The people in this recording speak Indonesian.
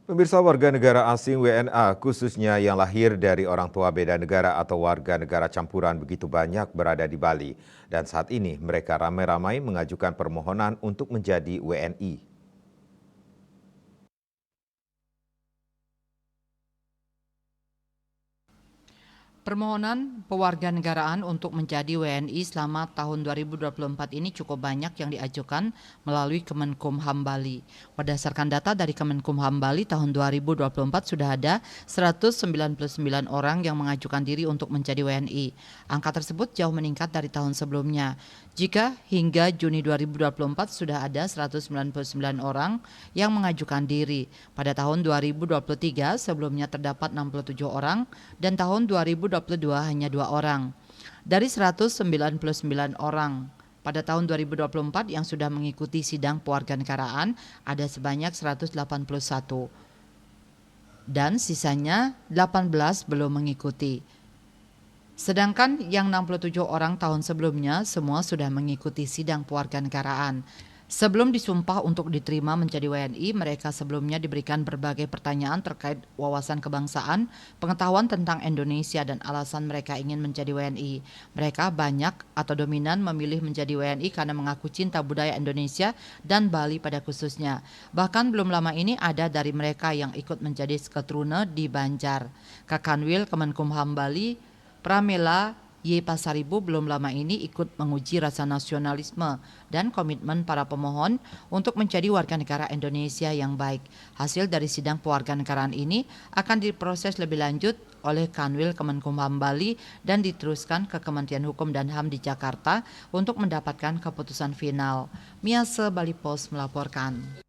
Pemirsa, warga negara asing WNA khususnya yang lahir dari orang tua beda negara atau warga negara campuran begitu banyak berada di Bali. Dan saat ini mereka ramai-ramai mengajukan permohonan untuk menjadi WNI. Permohonan pewarganegaraan untuk menjadi WNI selama tahun 2024 ini cukup banyak yang diajukan melalui Kemenkumham Bali. Berdasarkan data dari Kemenkumham Bali tahun 2024 sudah ada 199 orang yang mengajukan diri untuk menjadi WNI. Angka tersebut jauh meningkat dari tahun sebelumnya. Jika hingga Juni 2024 sudah ada 199 orang yang mengajukan diri. Pada tahun 2023 sebelumnya terdapat 67 orang dan tahun 2022 hanya 2 orang. Dari 199 orang pada tahun 2024 yang sudah mengikuti sidang pewarganegaraan ada sebanyak 181 dan sisanya 18 belum mengikuti. Sedangkan yang 67 orang tahun sebelumnya semua sudah mengikuti sidang pewarganegaraan. Sebelum disumpah untuk diterima menjadi WNI, mereka sebelumnya diberikan berbagai pertanyaan terkait wawasan kebangsaan, pengetahuan tentang Indonesia dan alasan mereka ingin menjadi WNI. Mereka banyak atau dominan memilih menjadi WNI karena mengaku cinta budaya Indonesia dan Bali pada khususnya. Bahkan belum lama ini ada dari mereka yang ikut menjadi Sketruna di Banjar. Kakanwil Kemenkumham Bali Pramila Y. Pasaribu belum lama ini ikut menguji rasa nasionalisme dan komitmen para pemohon untuk menjadi warga negara Indonesia yang baik. Hasil dari sidang pewarganegaraan ini akan diproses lebih lanjut oleh Kanwil Kemenkumham Bali dan diteruskan ke Kementerian Hukum dan HAM di Jakarta untuk mendapatkan keputusan final. Miase Bali Post melaporkan.